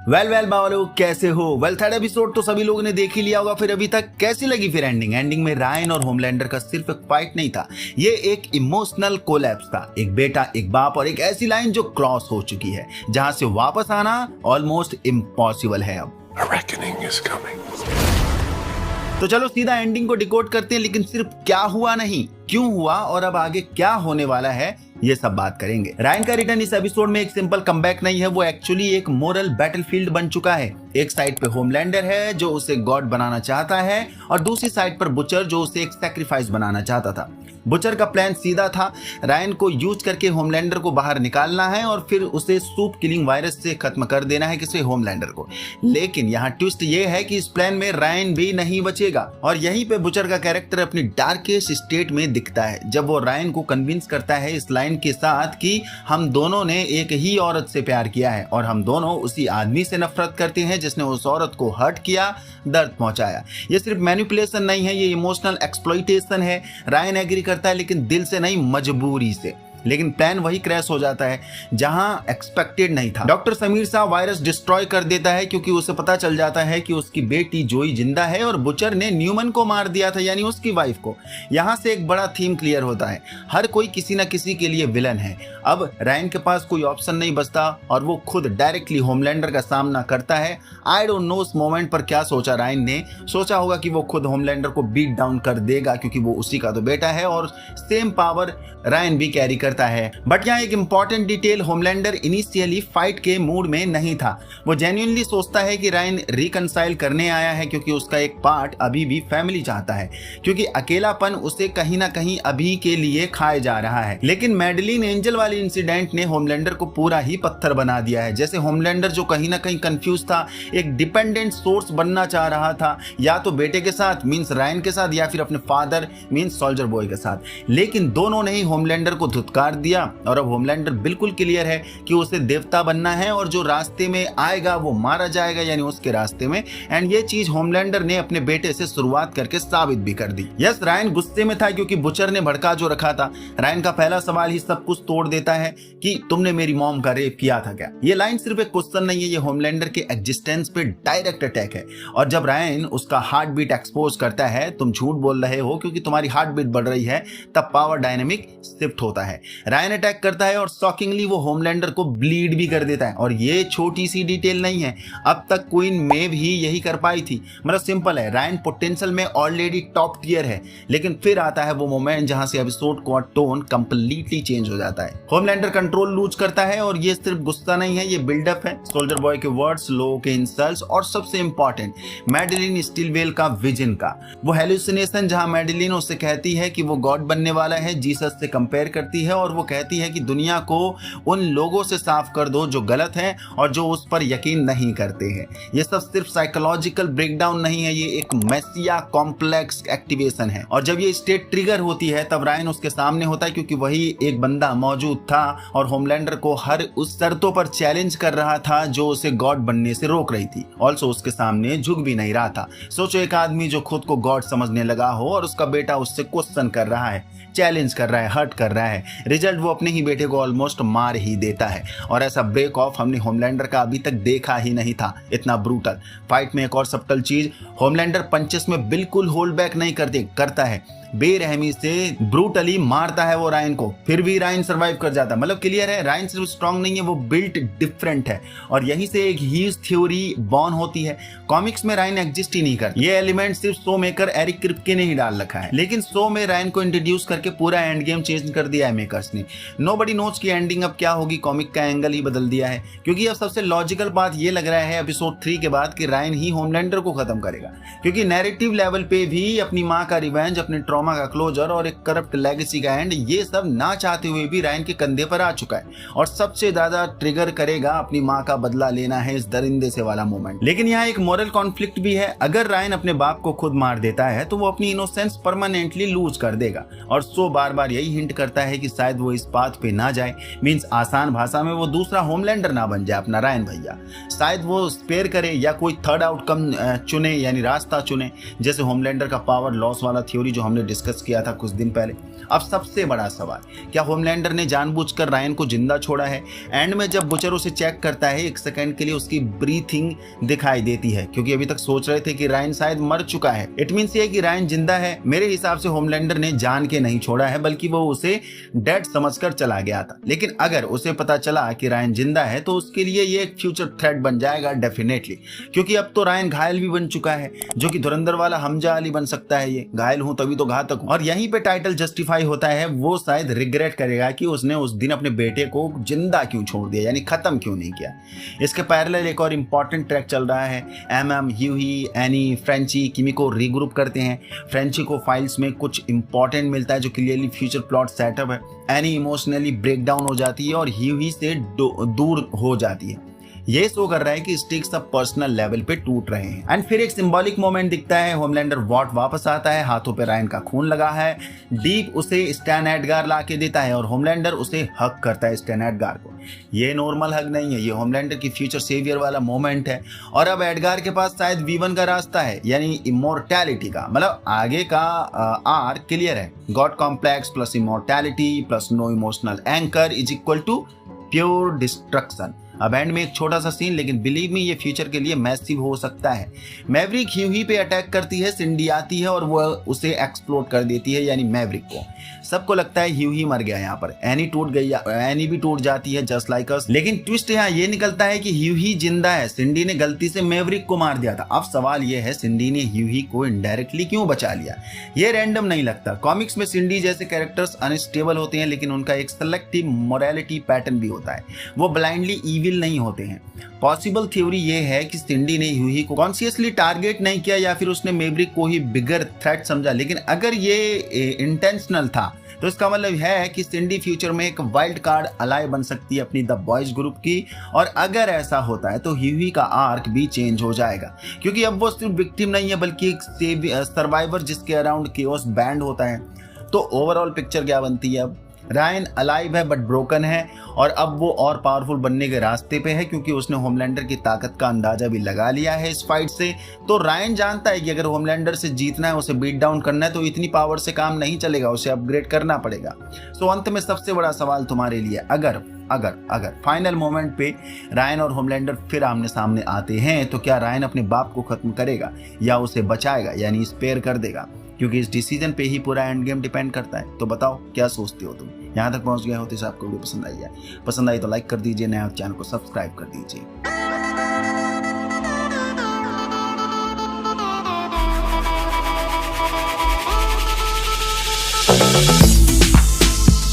Well बावलो कैसे हो। Third episode तो सभी लोगों ने देख ही लिया होगा। फिर अभी तक कैसी लगी फिर एंडिंग में रायन और होमलैंडर का सिर्फ एक फाइट नहीं था, ये एक इमोशनल कोलैप्स था। एक बेटा, एक बाप और एक ऐसी लाइन जो क्रॉस हो चुकी है, जहां से वापस आना ऑलमोस्ट इम्पॉसिबल है। अब तो चलो सीधा एंडिंग को डिकोड करते हैं, लेकिन सिर्फ क्या हुआ नहीं, क्यों हुआ और अब आगे क्या होने वाला है, ये सब बात करेंगे। रायन का रिटर्न इस एपिसोड में एक सिंपल कमबैक नहीं है, वो एक्चुअली एक मोरल बैटलफील्ड बन चुका है। एक साइड पे होमलैंडर है जो उसे गॉड बनाना चाहता है, और दूसरी साइड पर बुचर जो उसे एक सैक्रिफाइस बनाना चाहता था। बुचर का प्लान सीधा था, रायन को यूज करके होमलैंडर को बाहर निकालना है और फिर उसे सूप किलिंग वायरस से खत्म कर देना है, किसी होमलैंडर को। लेकिन यहाँ ट्विस्ट ये है कि इस प्लान में रायन भी नहीं बचेगा, और यहीं पे बुचर का कैरेक्टर अपनी डार्केस्ट स्टेट में दिखता है, जब वो रायन को कन्विंस करता है इस लाइन के साथ कि हम दोनों ने एक ही औरत से प्यार किया है और हम दोनों उसी आदमी से नफरत करते हैं जिसने उस औरत को हर्ट किया, दर्द पहुंचाया। ये सिर्फ मैनिपुलेशन नहीं है, ये इमोशनल एक्सप्लॉइटेशन है। रायन एग्री करता है, लेकिन दिल से नहीं, मजबूरी से। लेकिन प्लान वही क्रैश हो जाता है जहां एक्सपेक्टेड नहीं था। डॉक्टर समीर साहब वायरस डिस्ट्रॉय कर देता है, क्योंकि उसे पता चल जाता है कि उसकी बेटी जोई जिंदा है और बुचर ने न्यूमन को मार दिया था, यानी उसकी वाइफ को। यहां से एक बड़ा थीम क्लियर होता है, हर कोई किसी न किसी के लिए विलन है। अब रायन के पास कोई ऑप्शन नहीं बचता और वो खुद डायरेक्टली होमलैंडर का सामना करता है। आई डोंट नो उस मोमेंट पर क्या सोचा रायन ने। सोचा होगा कि वो खुद होमलैंडर को बीट डाउन कर देगा, क्योंकि वो उसी का तो बेटा है और सेम पावर रायन भी कैरी करता है। बट यहाँ एक important detail, Homelander initially fight के मूड में नहीं था। वो जेन्युइनली सोचता है कि रायन रिकंसाइल करने आया है, क्योंकि उसका एक पार्ट अभी भी फैमिली चाहता है, क्योंकि अकेलापन उसे कहीं ना कहीं अभी के लिए खाए जा रहा है। लेकिन मैडलिन एंजल वाली इंसिडेंट ने होमलैंडर को पूरा ही पत्थर बना दिया है। जैसे होमलैंडर जो कहीं ना कहीं कंफ्यूज था, एक डिपेंडेंट सोर्स बनना चाह रहा था, या तो बेटे के साथ मींस रायन के साथ, या फिर अपने फादर मींस सोल्जर बॉय के साथ। लेकिन दोनों ने ही होमलैंडर को धुतकार दिया, और अब होमलैंडर बिल्कुल क्लियर है कि उसे देवता बनना है और जो रास्ते में आएगा वो मारा जाएगा, यानी उसके रास्ते में। एंड ये चीज होमलैंडर ने अपने बेटे से शुरुआत करके साबित भी कर दी। यस, रायन गुस्से में था क्योंकि बुचर ने भड़का जो रखा था। रायन का पहला सवाल ही सब कुछ तोड़ देता है कि तुमने मेरी मॉम का रेप किया था क्या। ये लाइन सिर्फ एक क्वेश्चन नहीं है, ये होमलैंडर के एग्जिस्टेंस पे डायरेक्ट अटैक है। और जब रायन उसका हार्ट बीट एक्सपोज करता है, तुम झूठ बोल रहे हो क्योंकि तुम्हारी हार्ट बीट बढ़ रही है, तब पावर डायनेमिक शिफ्ट होता है। रायन अटैक करता है और शॉकिंगली वो होमलैंडर को ब्लीड भी कर देता है। और ये छोटी सी डिटेल नहीं है, अब तक क्वीन मेव ही यही कर पाई थी। मतलब सिंपल है, रायन पोटेंशियल में ऑलरेडी टॉप टियर है। लेकिन फिर आता है वो मोमेंट जहां से एपिसोड का टोन कंप्लीटली चेंज हो जाता है। होमलैंडर कंट्रोल लूज करता है, और ये सिर्फ गुस्सा नहीं है, ये बिल्डअप है। सोल्जर बॉय के वर्ड्स, लोगों के इंसल्ट्स, और सबसे इंपॉर्टेंट मैडेलिन स्टिलवेल का विजन का वो हेलुसिनेशन, जहां मैडेलिन उससे कहती है कि वो गॉड बनने वाला है, जीसस से कंपेयर करती है, और वो कहती है कि दुनिया को उन लोगों से साफ कर दो जो गलत हैं और जो उस पर यकीन नहीं करते हैं। ये सब सिर्फ साइकोलॉजिकल ब्रेकडाउन नहीं है, ये एक मेसिया कॉम्प्लेक्स एक्टिवेशन है। और जब ये स्टेट ट्रिगर होती है, तब रायन उसके सामने होता है, क्योंकि वही एक बंदा मौजूद था और होमलैंडर को हर उस शर्तों पर चैलेंज कर रहा था जो उसे गॉड बनने से रोक रही थी। ऑल्सो उसके सामने झुक भी नहीं रहा था। सोचो, एक आदमी जो खुद को गॉड समझने लगा हो और उसका बेटा उससे क्वेश्चन कर रहा है, चैलेंज कर रहा है, हर्ट कर रहा है, रिजल्ट वो अपने ही बेटे को ऑलमोस्ट मार ही देता है। और ऐसा ब्रेक ऑफ हमने होमलैंडर का अभी तक देखा ही नहीं था, इतना ब्रूटल। फाइट में एक और सब्टल चीज, होमलैंडर पंचेस में बिल्कुल होल्ड बैक नहीं करता है, बेरहमी से ब्रूटली मारता है वो रायन को, फिर भी रायन सर्वाइव कर जाता है। मतलब क्लियर है, रायन सिर्फ स्ट्रांग नहीं है, वो बिल्ट डिफरेंट है। और यहीं से एक ह्यूज थ्योरी बॉर्न होती है, कॉमिक्स में रायन एग्जिस्ट ही नहीं करता। ये एलिमेंट सिर्फ शो मेकर एरिक क्रिप्के ने ही डाल रखा है, लेकिन शो में रायन को इंट्रोड्यूस करके पूरा एंड गेम चेंज कर दिया है मेकर्स ने। नोबडी नोज की एंडिंग अब क्या होगी, कॉमिक का एंगल ही बदल दिया है, क्योंकि अब सबसे लॉजिकल बात ये लग रहा है एपिसोड 3 के बाद कि रायन ही होमलैंडर को खत्म करेगा, क्योंकि नैरेटिव लेवल पे भी अपनी माँ का रिवेंज, अपने ट्रॉमा का क्लोजर और एक करप्ट लेगेसी का एंड, ये सब ना चाहते हुए भी रायन के कंधे पर आ चुका है। और सबसे ज्यादा ट्रिगर करेगा अपनी माँ का बदला लेना है, इस दरिंदे से वाला मोमेंट। लेकिन यहाँ एक मोरल कॉन्फ्लिक्ट भी है, अगर रायन अपने बाप को खुद मार देता है तो वो अपनी इनोसेंस परमानेंटली लूज कर देगा। और सो बार बार यही हिंट करता है कि शायद वो इस पाथ पे ना जाए, मींस आसान भाषा में वो दूसरा होमलैंडर ना बन जाए अपना रायन भैया। शायद वो स्पेयर करे या कोई थर्ड आउटकम चुने, यानी रास्ता चुने, जैसे होमलैंडर का पावर लॉस वाला थ्योरी जो हमने डिस्कस किया था कुछ दिन पहले। अब सबसे बड़ा सवाल, क्या होमलैंडर ने जानबूझकर रायन को जिंदा छोड़ा है? एंड में जब बुचर उसे चेक करता है, एक सेकंड के लिए उसकी ब्रीथिंग दिखाई देती है, क्योंकि अभी तक सोच रहे थे कि रायन शायद मर चुका है। इट मींस ये कि रायन जिंदा है। मेरे हिसाब से होमलैंडर ने जान के नहीं छोड़ा है, बल्कि वो उसे डेड समझकर चला गया था। लेकिन अगर उसे पता चला कि रायन जिंदा है तो उसके लिए ये एक फ्यूचर थ्रेट बन जाएगा डेफिनेटली, क्योंकि अब तो रायन घायल भी बन चुका है, जो कि धुरंधर वाला हमजा अली बन सकता है। ये घायल हूं तभी तो घातक हूं। और यहीं पे टाइटल जस्टिफाई होता है। वो शायद रिग्रेट करेगा कि उसने उस दिन अपने बेटे को जिंदा क्यों छोड़ दिया, यानी खत्म क्यों नहीं किया। इसके पैरेलल एक और इंपॉर्टेंट ट्रैक चल रहा है। MM, Hughie, Annie, Frenchie, Kimiko regroup करते हैं। फ्रेंची को फाइल्स में कुछ इंपॉर्टेंट मिलता है जो क्लियरली फ्यूचर प्लॉट सेटअप है। एनी इमोशनली ब्रेक डाउन हो जाती है और ह्यूही से दूर हो जाती है। ये शो कर रहा है कि स्टिक्स अब पर्सनल लेवल पे टूट रहे हैं। एंड फिर एक सिंबॉलिक मोमेंट दिखता है। होमलैंडर वॉट वापस आता है, हाथों पे रायन का खून लगा है। डीप उसे स्टैन एडगार ला के देता है और होमलैंडर उसे हक करता है स्टैन एडगार को। ये नॉर्मल हक नहीं है, ये होमलैंडर की फ्यूचर सेवियर वाला मोमेंट है। और अब एडगार के पास शायद V1 का रास्ता है, यानी इमोर्टैलिटी का, मतलब आगे का आर्क क्लियर है। God complex plus immortality plus no emotional anchor is equal to pure destruction. अब एंड में एक छोटा सा सीन, लेकिन बिलीव मी ये फ्यूचर के लिए मैसिव हो सकता है। मैवरिक ह्यूही पे अटैक करती है, सिंडी आती है और वो उसे एक्सप्लोड कर देती है, यानी मैवरिक को। सबको लगता है ह्यूही मर गया यहाँ पर, एनी टूट गई, एनी भी टूट जाती है जस्ट लाइक अस। लेकिन ट्विस्ट यहाँ ये निकलता है कि ह्यूही जिंदा है, सिंडी ने गलती से मैवरिक को मार दिया था। अब सवाल ये है, सिंडी ने ह्यूही को इनडायरेक्टली क्यों बचा लिया? ये रैंडम नहीं लगता। कॉमिक्स में सिंडी जैसे कैरेक्टर्स अनस्टेबल होते हैं, लेकिन उनका एक सेलेक्टिव मोरालिटी पैटर्न भी होता है। वो ब्लाइंडली इविल नहीं होते हैं। पॉसिबल थ्योरी ये है कि सिंडी ने ह्यूही को कॉन्शियसली टारगेट नहीं किया, या फिर उसने मैवरिक को ही बिगर थ्रेट समझा। लेकिन अगर ये इंटेंशनल था तो इसका मतलब है कि सिंडी फ्यूचर में एक वाइल्ड कार्ड अलाय बन सकती है अपनी द बॉयज ग्रुप की। और अगर ऐसा होता है तो ह्यूही का आर्क भी चेंज हो जाएगा, क्योंकि अब वो सिर्फ विक्टिम नहीं है बल्कि एक सर्वाइवर जिसके अराउंड केओस बैंड होता है। तो ओवरऑल पिक्चर क्या बनती है? अब रायन अलाइव है बट ब्रोकन है, और अब वो और पावरफुल बनने के रास्ते पे है, क्योंकि उसने होमलैंडर की ताकत का अंदाजा भी लगा लिया है इस फाइट से। तो रायन जानता है कि अगर होमलैंडर से जीतना है, उसे बीट डाउन करना है, तो इतनी पावर से काम नहीं चलेगा, उसे अपग्रेड करना पड़ेगा। सो अंत में सबसे बड़ा सवाल तुम्हारे लिए, अगर फाइनल मोमेंट पे रायन और होमलैंडर फिर आमने सामने आते हैं, तो क्या रायन अपने बाप को खत्म करेगा या उसे बचाएगा, यानी स्पेयर कर देगा? क्योंकि इस डिसीजन पे ही पूरा एंड गेम डिपेंड करता है। तो बताओ क्या सोचते हो तुम? यहाँ तक पहुँच गए हो तो आपको वीडियो पसंद आई है? पसंद आई तो लाइक कर दीजिए, नया चैनल को सब्सक्राइब कर दीजिए।